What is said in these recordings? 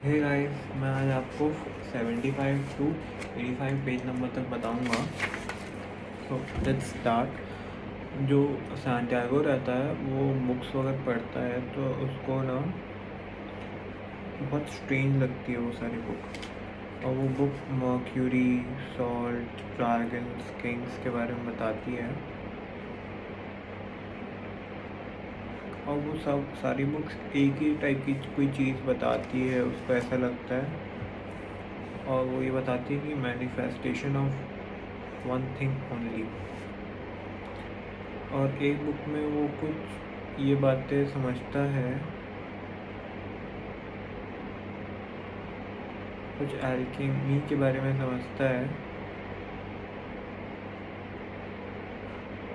Hey guys, मैं आज आपको 75 टू 85 पेज नंबर तक बताऊंगा। So let's start. जो सैंटियागो रहता है वो बुक्स वगैरह पढ़ता है तो उसको ना बहुत स्ट्रेंज लगती है वो सारी बुक। और वो book mercury, salt, dragons, Kings के बारे में बताती है। और वो सब सारी बुक्स एक ही टाइप की कोई चीज़ बताती है, उसको ऐसा लगता है। और वो ये बताती है कि manifestation of one thing only. और एक बुक में वो कुछ ये बातें समझता है, कुछ एल्केमी के बारे में समझता है।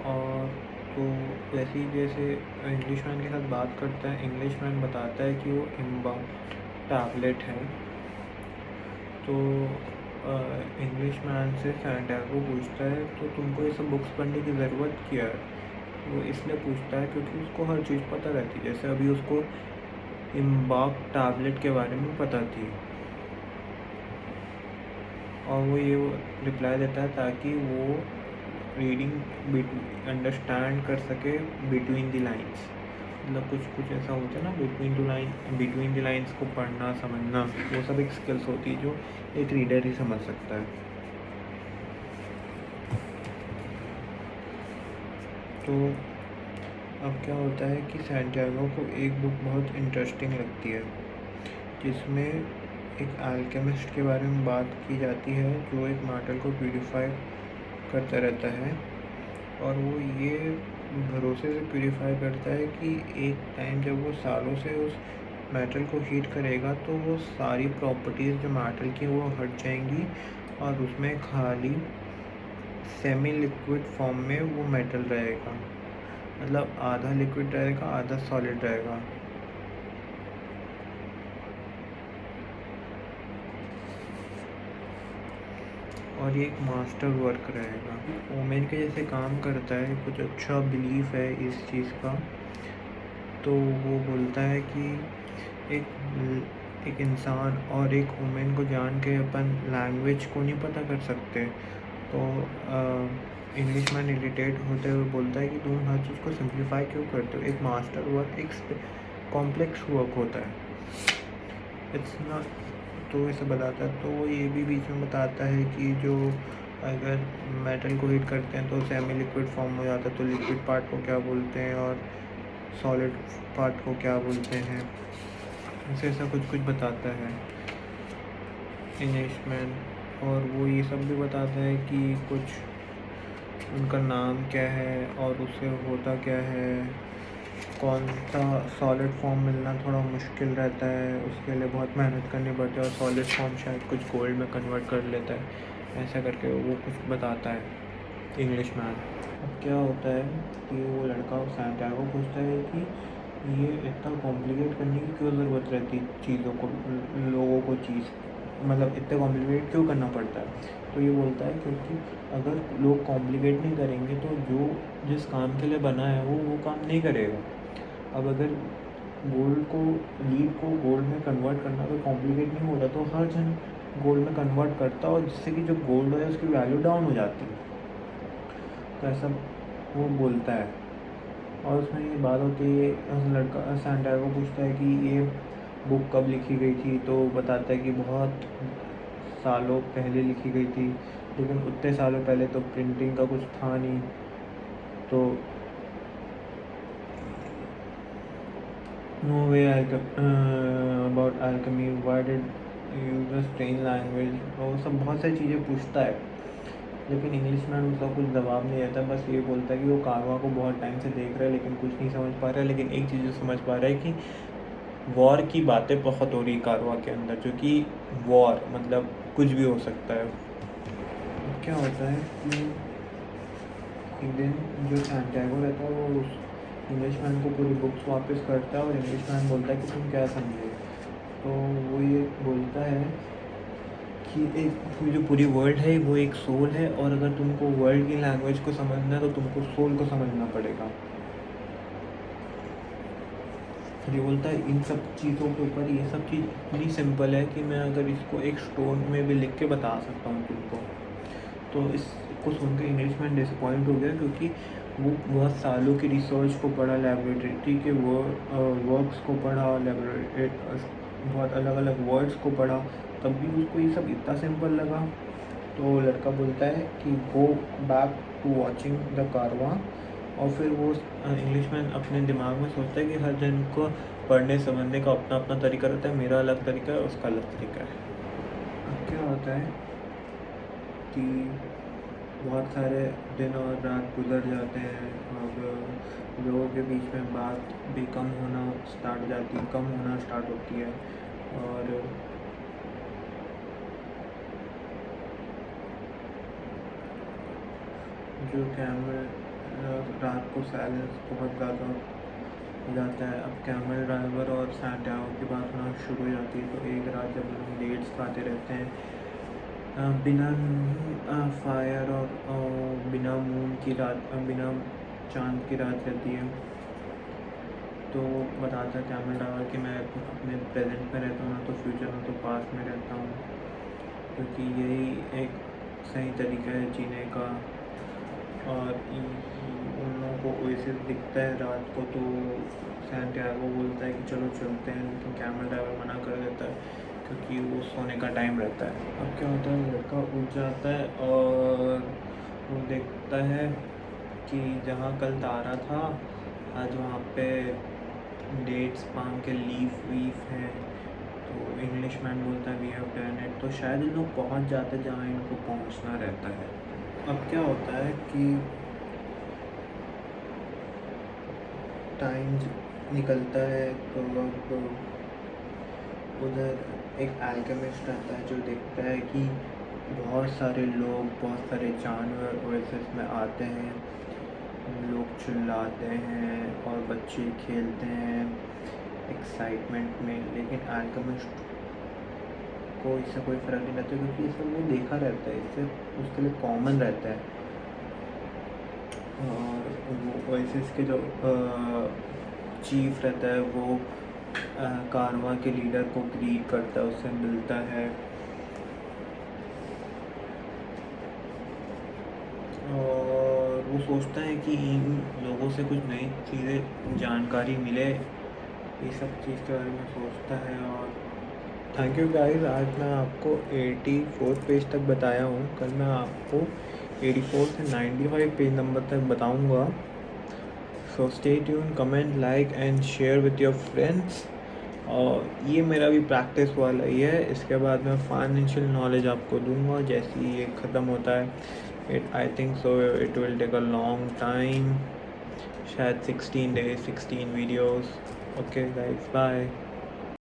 और तो वैसे ही जैसे इंग्लिशमैन के साथ बात करता है, इंग्लिशमैन बताता है कि वो इम्बा टैबलेट है। तो इंग्लिशमैन से सैंटियागो पूछता है तो तुमको ये सब बुक्स पढ़ने की ज़रूरत क्या है। वो इसलिए पूछता है क्योंकि उसको हर चीज़ पता रहती है। जैसे अभी उसको इम्बाक टैबलेट के बारे में पता थी और वो ये रिप्लाई देता है ताकि वो रीडिंग अंडरस्टैंड कर सके बिटवीन द लाइंस। मतलब कुछ ऐसा होता है ना, बिटवीन द लाइंस को पढ़ना समझना, वो सब एक स्किल्स होती है जो एक रीडर ही समझ सकता है। तो अब क्या होता है कि सैंटियागो को एक बुक बहुत इंटरेस्टिंग लगती है जिसमें एक अल्केमिस्ट के बारे में बात की जाती है जो एक मेटल को प्यूरिफाई करता रहता है। और वो ये भरोसे से प्यूरिफाई करता है कि एक टाइम जब वो सालों से उस मेटल को हीट करेगा तो वो सारी प्रॉपर्टीज़ जो मेटल की वो हट जाएंगी और उसमें खाली सेमी लिक्विड फॉर्म में वो मेटल रहेगा। मतलब आधा लिक्विड रहेगा, आधा सॉलिड रहेगा। और ये एक मास्टर वर्क रहेगा, ओमेन के जैसे काम करता है। कुछ अच्छा बिलीफ है इस चीज़ का। तो वो बोलता है कि एक इंसान और एक वुमेन को जान के अपन लैंग्वेज को नहीं पता कर सकते। तो इंग्लिशमैन इरिटेट होते हुए बोलता है कि तुम हर चीज़ को सिंप्लीफाई क्यों करते हो। एक मास्टर वर्क एक कॉम्प्लेक्स वर्क होता है, इट्स नॉट। तो इसे बताता है। तो वो ये भी बीच में बताता है कि जो अगर मेटल को हीट करते हैं तो सेमी लिक्विड फॉर्म हो जाता है, तो लिक्विड पार्ट को क्या बोलते हैं और सॉलिड पार्ट को क्या बोलते हैं। ऐसे ऐसा कुछ बताता है इंग्लिशमैन। और वो ये सब भी बताता है कि कुछ उनका नाम क्या है और उससे होता क्या है। कौन सा सॉलिड फॉर्म मिलना थोड़ा मुश्किल रहता है, उसके लिए बहुत मेहनत करनी पड़ती है और सॉलिड फॉर्म शायद कुछ गोल्ड में कन्वर्ट कर लेता है। ऐसा करके वो कुछ बताता है इंग्लिशमैन। अब क्या होता है कि वो लड़का सैंटियागो पूछता है कि ये इतना कॉम्प्लिकेट करने की क्यों ज़रूरत रहती है चीज़ों को, लोगों को चीज़, मतलब इतना कॉम्प्लिकेट क्यों करना पड़ता है। तो ये बोलता है क्योंकि अगर लोग कॉम्प्लिकेट नहीं करेंगे तो जो जिस काम के लिए बना है वो काम नहीं करेगा। अब अगर लीड को गोल्ड में कन्वर्ट करना तो कॉम्प्लिकेट नहीं होता, तो हर जन गोल्ड में कन्वर्ट करता और जिससे कि जो गोल्ड है उसकी वैल्यू डाउन हो जाती है। तो ऐसा वो बोलता है। और उसमें ये बात होती है, लड़का सैंटियागो पूछता है कि ये बुक कब लिखी गई थी। तो बताता है कि बहुत सालों पहले लिखी गई थी, लेकिन उतने सालों पहले तो प्रिंटिंग का कुछ था नहीं। तो no way about alchemy, why did use a strange language, और सब बहुत सारी चीज़ें पूछता है। लेकिन इंग्लिशमैन उसका कुछ जवाब नहीं देता, बस ये बोलता है कि वो कारवा को बहुत टाइम से देख रहा है लेकिन कुछ नहीं समझ पा रहा है। लेकिन एक चीज़ समझ पा रहा है कि वॉर की बातें बहुत हो रही कारवा के अंदर, जो कि वॉर मतलब कुछ भी हो सकता है। क्या होता है कि एक दिन जो सैंटियागो रहता है वो उस इंग्लिशमैन को पूरी बुक्स वापस करता है और इंग्लिशमैन बोलता है कि तुम क्या समझे। तो वो ये बोलता है कि एक जो पूरी वर्ल्ड है वो एक सोल है, और अगर तुमको वर्ल्ड की लैंग्वेज को समझना है तो तुमको सोल को समझना पड़ेगा। ये बोलता है इन सब चीज़ों के ऊपर ये सब चीज़ इतनी सिंपल है कि मैं अगर इसको एक स्टोन में भी लिख के बता सकता हूँ तुमको। तो इसको सुन के इंग्लिशमैन डिसअपॉइंट हो गया, क्योंकि वो बहुत सालों की रिसर्च को पढ़ा, लेबोरेटरी के वर्क्स को पढ़ा, बहुत अलग अलग वर्ड्स को पढ़ा, तब भी उसको ये सब इतना सिंपल लगा। तो लड़का बोलता है कि go back to watching the Karwaan. और फिर वो इंग्लिशमैन अपने दिमाग में सोचता है कि हर जन को पढ़ने समझने का अपना अपना तरीका रहता है, मेरा अलग तरीका है, उसका अलग तरीका है। अब क्या होता है कि बहुत सारे दिन और रात गुजर जाते हैं और लोगों के बीच में बात भी कम होना स्टार्ट होती है। और जो कैमल रात को साइलेंस बहुत ज़्यादा हो जाता है। अब कैमल ड्राइवर और सैंटियागो की बात होना शुरू हो जाती है। तो एक रात जब हम डेट्स खाते रहते हैं बिना फायर और बिना मून की रात, बिना चांद की रात रहती है। तो बताता है कैमल ड्राइवर कि मैं अपने प्रेजेंट में रहता हूँ, ना तो फ्यूचर में, तो पास्ट में रहता हूँ, क्योंकि यही एक सही तरीका है जीने का। और उन लोगों को ओएसिस दिखता है रात को, तो सैंटियागो बोलता है कि चलो चलते हैं, लेकिन कैमल ड्राइवर मना कर देता है क्योंकि वो सोने का टाइम रहता है। अब क्या होता है, लड़का उठ जाता है और वो देखता है कि जहाँ कल तारा था आज वहाँ पे डेट्स पाम के लीफ हैं। तो इंग्लिशमैन बोलता है वी हैव डन इट। तो शायद ये लोग पहुँच जाते जहाँ इनको पहुँचना रहता है। अब क्या होता है कि टाइम निकलता है, तो अब उधर एक अल्केमिस्ट रहता है जो देखता है कि बहुत सारे लोग, बहुत सारे जानवर ओएसिस में आते हैं, लोग चिल्लाते हैं और बच्चे खेलते हैं एक्साइटमेंट में, लेकिन अल्केमिस्ट को इससे कोई फ़र्क नहीं रहता, क्योंकि ये सब वो देखा रहता है, इससे उसके लिए कॉमन रहता है। और वो ओएसिस के जो चीफ रहता है वो कारवां के लीडर को ग्रीट करता है, उससे मिलता है और वो सोचता है कि इन लोगों से कुछ नई चीज़ें जानकारी मिले, ये सब चीज़ के बारे में सोचता है। और थैंक यू गाइस, आज मैं आपको 84 पेज तक बताया हूँ, कल मैं आपको 84 से 95 पेज नंबर तक बताऊँगा। So stay tune, comment, like and share with your friends. और ये मेरा भी प्रैक्टिस वाला ही है, इसके बाद मैं फाइनेंशियल नॉलेज आपको दूंगा जैसे ही ये ख़त्म होता है। I think so it will take a long time, शायद 16 days 16 videos. Okay guys, bye.